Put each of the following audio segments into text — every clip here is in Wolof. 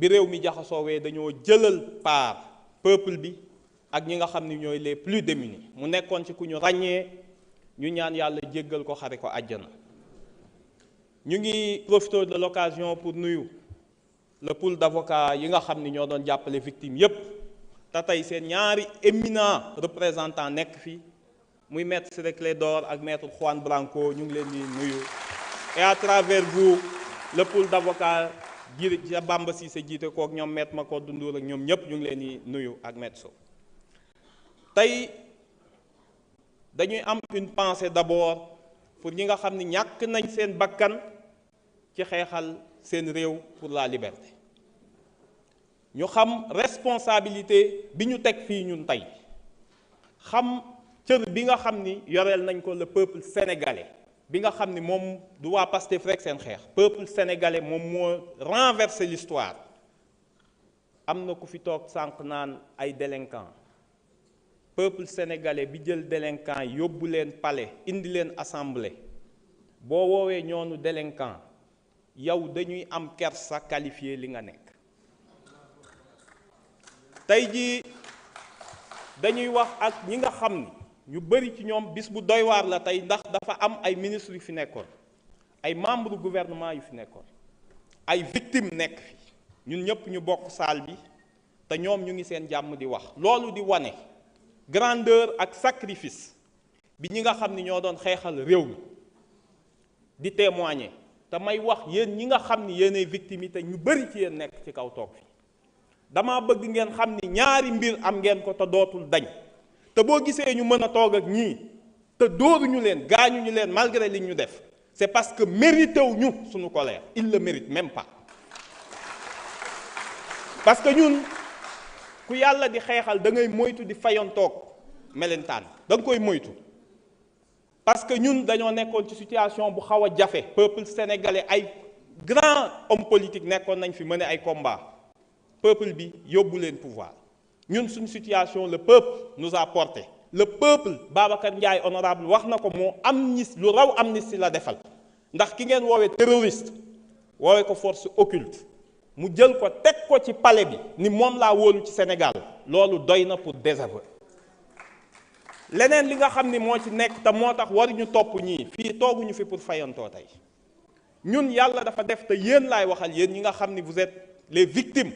bi réew mi jaxasoowee dañoo jëlal part peuple bi ak ñi nga xam ni ñooy les plus démunis mu nekkoon ci ku ñu ràññee ñu ñaan yàlla jéggal ko xare ko àjjana. ñu ngi profiter de l'occasion pour nuyu le pool d'avocats yi nga xam ni ñoo doon jàppale victime yépp te tey seen ñaari éminents représentants nekk fi muy maître Ciré Clédor ak maître Juan Branco ñu ngi leen di nuyu et à travers vous le pool d'avocats ji ca Bamba Cissé jiite kook ñoom maître Macodou Ndour ak ñoom ñëpp ñu ngi leen di nuyu ak maître Sow. tey dañuy am une pensée d'abord pour ñi nga xam ni ñàkk nañ seen bakkan ci xeexal seen réew pour la liberté ñu xam responsabilité bi ñu teg fii ñun tey xam cër bi nga xam ni yoreel nañ ko le peuple sénégalais bi nga xam ni moom du waa Pastef rek seen xeex peuple sénégalais moom moo renversé l'histoire. am na ku fi toog sànq naan ay délinquants peuple sénégalais bi jël délinquants yóbbu leen palais indi leen assemblée boo woowee ñoonu délinquant yow dañuy am kersa qualifié li nga nekk. tey jii dañuy wax ak ñi nga xam ni ñu bari ci ñoom bis bu doy waar la tey ndax dafa am ay ministres yu fi nekkoon ay membres gouvernement yu fi nekkoon ay victimes nekk fi ñun ñëpp ñu bokk salle bi te ñoom ñu ngi seen jàmm di wax loolu di wane grandeur ak sacrifice bi ñi nga xam ni ñoo doon xeexal réew mi di témoigner te may wax yéen ñi nga xam ni yéenay victimes yi te ñu bari ci yéen nekk ci kaw toog fi dama bëgg ngeen xam ni ñaari mbir am ngeen ko te dootul dañ te boo gisee ñu mën a toog ak ñii te dóoruñu leen gaañuñu leen malgré li ñu def c'est parce que mérité wu ñu suñu colère il le mérite même pas. parce que ñun ku yàlla di xeexal da ngay moytu di fayontoog melentaan da nga koy moytu parce que ñun dañoo nekkoon ci situation bu xaw a jafe peuple sénégalais ay grand homme politique nekkoon nañ fi mener ay combat peuple bi yóbbu leen pouvoir ñun suñu situation le peuple nous a porté le peuple Babacar Ndiaye honorable wax na ko moo amnistie lu raw amnistie la defal ndax ki ngeen woowee terroriste woowee ko force occulte mu jël ko teg ko ci palais bi ni moom laa wóolu ci Sénégal loolu doy na pour désaveu. leneen li nga xam ni moo ci nekk te moo tax waruñu topp ñii fii tooguñu fi pour fayantoo tey ñun yàlla dafa def te yéen laay waxal yéen ñi nga xam ni vous êtes les victimes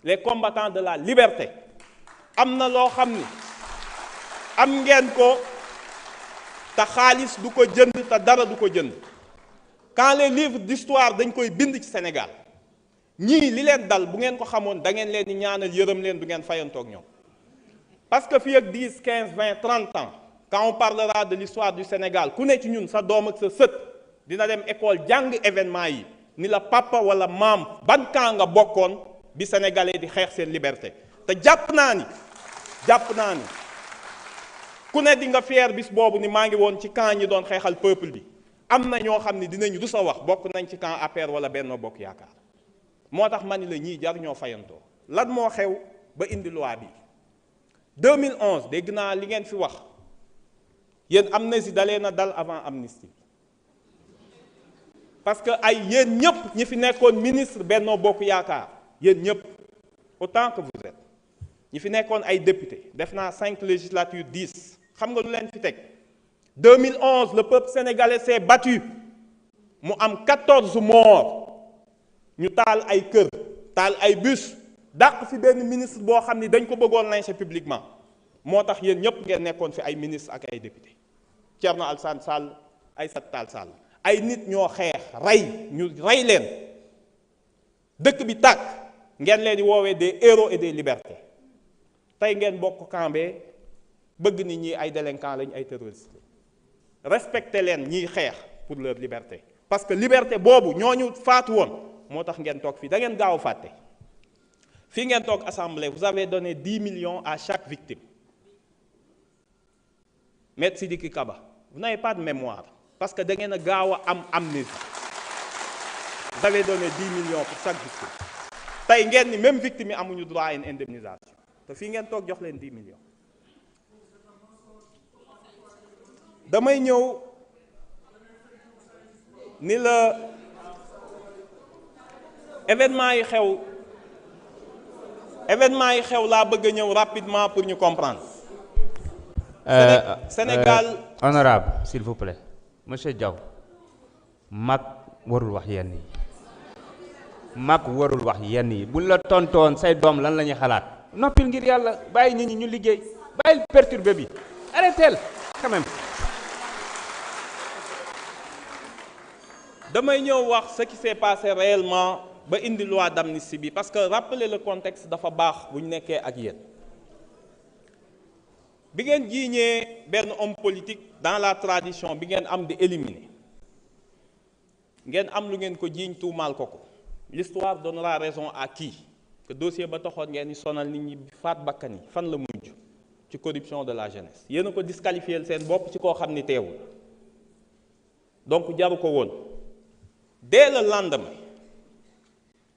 les combattants de la liberté am na loo xam ni am ngeen ko te xaalis du ko jënd te dara du ko jënd quand les livres d'histoire dañ koy bind ci Sénégal ñii li leen dal bu ngeen ko xamoon da ngeen leen di ñaanal yërëm leen du ngeen fayantoog ñoom parce que fii ak 10 15 20 30 ans quand on parlera de l'histoire du Sénégal ku ne ci ñun sa doom ak sa sët dina dem école jàng événement yi ni la papa wala maam ban camp nga bokkoon bi sénégalais di xeex seen liberté te jàpp naa ni ku ne di nga fier bis boobu ni maa ngi woon ci camp ñi doon xeexal peuple bi am na ñoo xam ni dinañ rus a wax bokk nañ ci camp APR wala Benno Bokk Yaakaar moo tax ma ni la ñii jar ñoo fayantoo lan moo xew ba indi loi bi 2011 dégg naa li ngeen fi wax yéen amnistie dalee na dal avant amnistie parce que ay yéen ñëpp ñi fi nekkoon ministre Benno Bokk Yaakaar yéen ñëpp autant que vous êtes ñi fi nekkoon ay député def naa 5 législatures 10 xam nga lu leen fi teg 2011 le peuple sénégalais s'est battu mu am 14 morts ñu taal ay kër taal ay bus dàq fi benn ministre boo xam ni dañ ko bëggoon lyncher publiquement moo tax yéen ñëpp ngeen nekkoon fi ay ministre ak ay député Thierno Alassane Sall Aïssata Tall Sall ay nit ñoo xeex ñu rey leen dëkk bi tàkk ngeen leen di woowee des héros et des libertés tey ngeen bokk kambee bëgg nit ñi ay délinquants lañ ay terroristes respecté leen ñiy xeex pour leur liberté parce que liberté boobu ñooñu faatu woon moo tax ngeen toog fii da ngeen gaaw a fàtte fii ngeen toog assemblée vous avez donné 10 millions à chaque victime Maître Sidiki Kaba vous n'avez pas de mémoire parce que da ngeen a gaaw a am amnésie vous avez donné 10 millions pour chaque victime tey ngeen ni même victime yi amuñu droit à une indemnisation te fii ngeen toog jox leen 10 millions damay ñëw ni la événement yi xew événement yi xew laa bëgg a ñëw rapidement pour ñu comprendre. Sénégal honorable s'il vous plaît monsieur Diaw, mag warul wax yenn yi, mag warul wax yenn yi. buñ la tontoon say doom lan la ñuy xalaat. noppil ngir yàlla, bàyyi nit ñi ñu liggéey, bàyyil perturbé bi, arrêtez quand même. damay ñëw wax ce qui s'est passé réellement ba indi loi d'amnistie bi, parce que rappeler le contexte dafa baax bu ñu nekkee ak yéen. bi ngeen jiiñee benn homme politique dans la tradition bi ngeen am di éliminer, ngeen am lu ngeen ko jiiñ tuumaal ko ko. L'histoire donnera raison à qui que dossier ba taxoon ngeen ni sonal nit ñi faat bakkan yi fan la mujj ci corruption de la jeunesse. yéen a ko disqualifier seen bopp ci koo xam ni teewul, donc jaru ko woon. Dès le lendemain,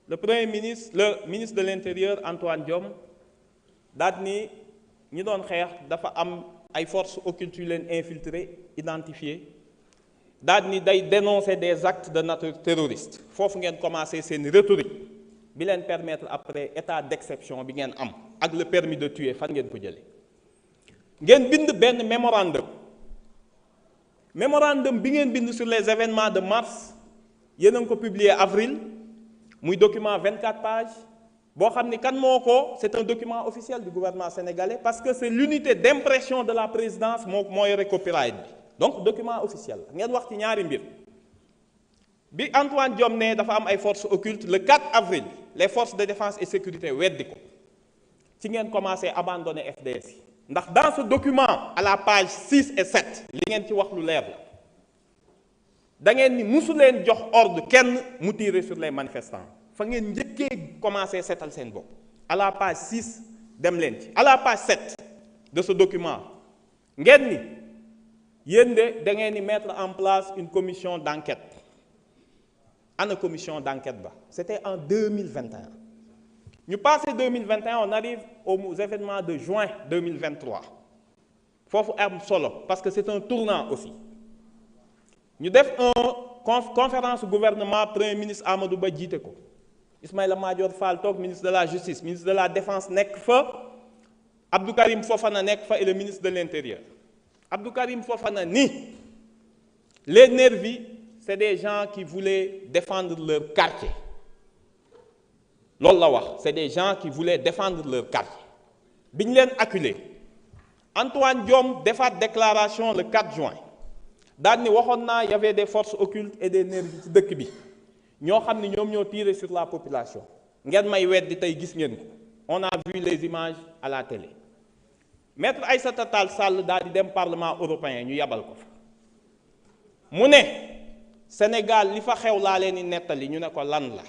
le ministre de l'Intérieur Antoine Diome daal ni ñi doon xeex dafa am ay forces occultes yu leen infiltré identifié, daal ni day dénoncer des actes de nature terroriste. foofu ngeen commencé seen rhétorique bi leen permettre après état d'exception bi ngeen am ak le permis de tuer fan ngeen ko jëlee. ngeen bind benn mémorandum bi ngeen bind sur les événements de mars. yéen a ngi ko publié avril, muy document 24 pages boo xam ni kan moo ko, c'est un document officiel du gouvernement sénégalais parce que c'est l'unité d'impression de la présidence moo yore copyright bi. donc document officiel ngeen wax ci ñaari mbir. bi Antoine Diome ne dafa am ay forces occultes le 4 avril les forces de défense et sécurité weddi ko ci ngeen commencé abandonner FDS yi. ndax dans ce document à la page 6 et 7 li ngeen ci wax lu leer la. da ngeen ni musu leen jox ordre kenn mu tirer sur les manifestants fa ngeen njëkkee commencé seetal seen bopp. à la page 6 dem leen ci. à la page 7 de ce document ngeen ni yéen de da ngeen ni mettre en place une commission d'enquête. ana commission d'enquête ba. c'était en 2021. ñu passé 2021 on arrive aux événements de juin 2023 foofu am solo parce que c'est un tournant aussi. ñu def conférence gouvernement premier ministre Amadou Ba jiite ko, Ismaïla Madior Fall toog, ministre de la justice, ministre de la défense nekk fa, Abdou Karim Fofana nekk fa et le ministre de l'intérieur. Abdou Karim Fofana ni les nervis c'est des gens qui voulaient défendre leur quartier. loolu la wax, c'est des gens qui voulaient défendre leur quartier. bi ñu leen acculé Antoine Diome defaat déclaration le 4 juin. daal ni waxoon naa y avait des forces occultes et des nervis ci dëkk bi ñoo xam ni ñoom ñoo tiré sur la population. ngeen may weddi tey gis ngeen ko. on a vu les images à la télé. maître Aïssata Tall Sall daal di dem parlement européen ñu yabal ko fa. mu ne Sénégal li fa xew laa leen di nettali ñu ne ko lan la.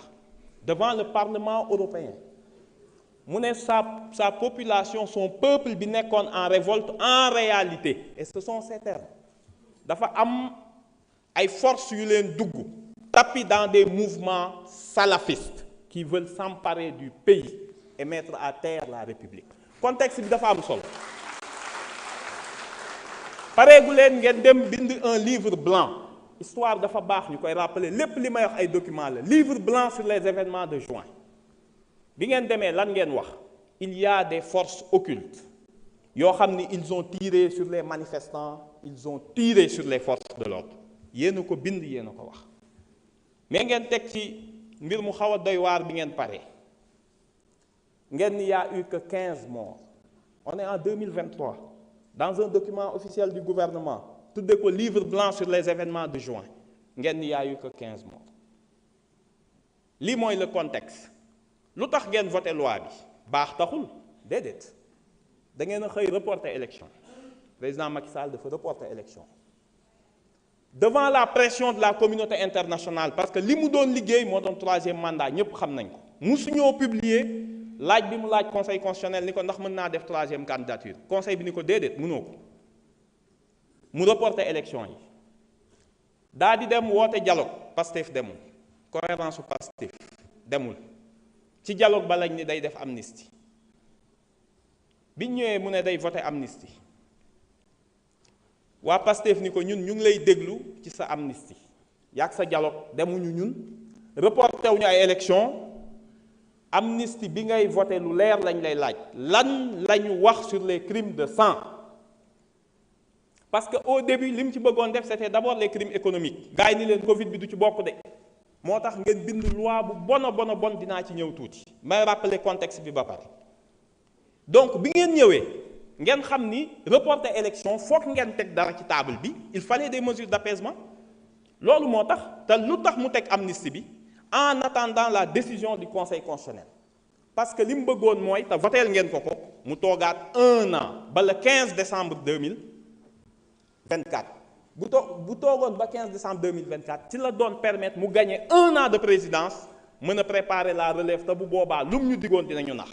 devant le parlement européen. mu ne sa population, son peuple bi nekkoon en révolte en réalité, et ce sont ces termes. dafa am ay forces yu leen dugg tapis dans des mouvements salafistes qui veulent s'emparer du pays et mettre à terre la République. contexte bi dafa am solo. pareegu leen ngeen dem bind un livre blanc. histoire dafa baax ñu koy rappeler lépp li may wax ay documents la. livre blanc sur les événements de juin. bi ngeen demee lan ngeen wax. il y a des forces occultes yoo xam ni ils ont tiré sur les manifestants. ils ont tiré sur les forces de l'ordre. yéen a ko bind yéen a ko wax. mais ngeen teg ci mbir mu xaw a doy waar bi ngeen pare. ngeen ni y a eu que 15 morts. on est en 2023. dans un document officiel du gouvernement. tudde ko livre blanc sur les événements de juin. ngeen ni y a eu que 15 morts. lii mooy le contexte. lu tax ngeen voté loi bi. baax taxul déedéet. da ngeen a xëy reporter élection. président Macky Sall dafa reporter élection. devant la pression de la communauté internationale parce que li mu doon liggéey moo doon 3e mandat ñëpp xam nañ ko. musuñoo publier laaj bi mu laaj conseil constitutionnel ni ko ndax mën naa def 3e candidature conseil bi ni ko déedéet mënoo ko. mu reporter élection yi. daa di dem woote dialogue Pastef demul. cohérence su Pastef demul. ci dialogue ba lañ ni day def amnistie. biñ ñëwee mu ne day voter amnistie. waa Pastef ni ko ñun ñu ngi lay déglu ci sa amnistie. yaag sa dialogue demuñu ñun. reporté wuñu ay élection amnistie bi ngay voté lu leer lañ lay laaj lan lañu wax sur les crimes de sang parce que au début li mu ci bëggoon def c'était d'abord les crimes économiques gars yi ni leen Covid bi du ci bokk de moo tax ngeen bind loi bu bon dinaa ci ñëw tuuti may rappeler contexte bi ba pare donc bi ngeen ñëwee ngeen xam ni reporter élection foog ngeen teg dara ci table bi il fallait des mesures d'apaisement loolu moo tax te lu tax mu teg amnistie bi en attendant la décision du conseil constitutionnel parce que li mu bëggoon mooy te voteel ngeen ko mu toogaat 1 an ba le 15 décembre 2024 bu toogoon ba 15 décembre 2024 ci la doon permettre mu gagner 1 an de présidence mën a préparer la relève te bu boobaa lu mu ñu digoon dinañu nax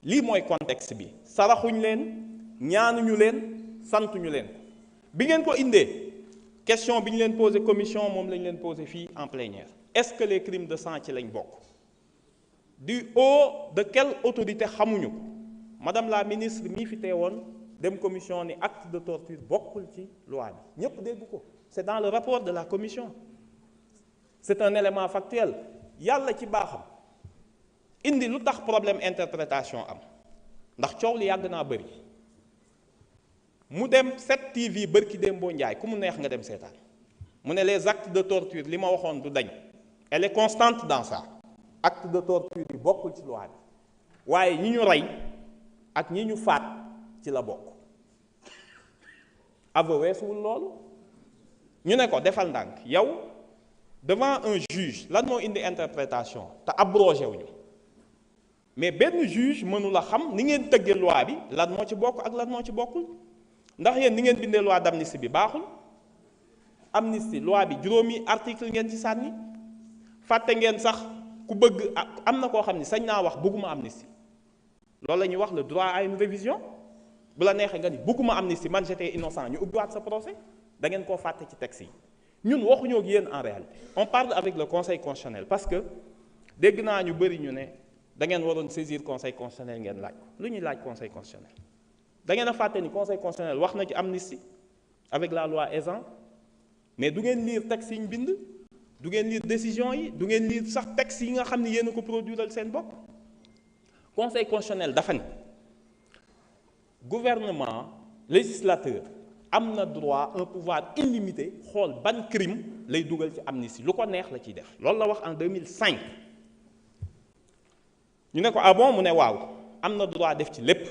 lii mooy contexte bi saraxuñ leen ñaanuñu leen santuñu leen bi ngeen ko indee question bi ñu leen posé commission moom lañ leen posé fii en plénière est-ce que les crimes de sang ci lañ bokk du haut de quelle autorité xamuñu ko madame la ministre mii fi teewoon dem commission ni acte de torture bokkul ci loi bi ñépp dégg ko c'est dans le rapport de la commission c'est un élément factuel yàlla ci baaxam indi lu tax problème interprétation am ndax coow li yàgg naa bëri mu dem 7TV bërki Dembo Njaay ku mu neex nga dem seetaan mu ne les actes de torture li ma waxoon du dañ elle est constante dans ça acte de torture yi bokkul ci loi bi waaye ñi ñu rey ak ñi ñu faat ci la bokk aveu weesuwul loolu ñu ne ko defal ndànk yow devant un juge lan moo indi interprétation te abrogé wuñu mais benn juge mënula xam ni ngeen tëggee loi bi lan moo ci bokk ak lan moo ci bokkul ndax yéen ni ngeen bindee loi d'amnistie bi baaxul amnistie loi bi juróomi article ngeen ci sànni fàtte ngeen sax ku bëgg am na koo xam ni sañ naa wax bëgguma amnistie loolu la ñuy wax le droit à une révision bu la neexee nga ni bëgguma amnistie man j'étais innocent ñu ubbiwaat sa procès da ngeen koo fàtte ci texte yi ñun waxuñoo ak yéen en réalité on parle avec le conseil constitutionnel parce que dégg naa ñu bëri ñu ne da ngeen waroon saisir conseil constitutionnel ngeen laaj ko lu ñuy laaj conseil constitutionnel da ngeen a fàtte ni conseil constitutionnel wax na ci amnistie avec la loi Ezzan mais du ngeen lire texte yi ñu bind du ngeen lire décision yi du ngeen lire sax texte yi nga xam ne yéen a ko produiral seen bopp conseil constitutionnel dafa ne gouvernement législateur am na droit un pouvoir illimité xool ban crime lay dugal ci amnistie lu ko neex la ciy def loolu la wax en 2005 ñu ne ko ah bon mu ne waaw am na droit def ci lépp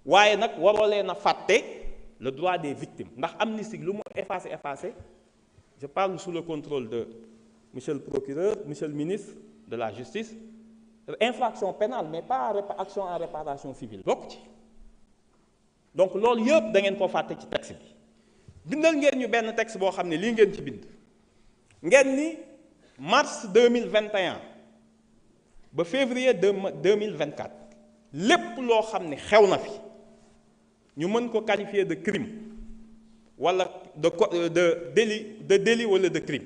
waaye nag waroo leen a fàtte le droit des victimes ndax amnistie lu mu effacé je parle sous le contrôle de monsieur le procureur monsieur le ministre de la justice infraction pénale mais pas action en réparation civile bokk ci donc loolu yëpp da ngeen koo fàtte ci texte bi bindal ngeen ñu benn texte boo xam ne lii ngeen ci bind ngeen ni mars 2021 ba février 2024 lépp loo xam ne xew na fi ñu mën ko qualifier de crime wala de délit wala de crime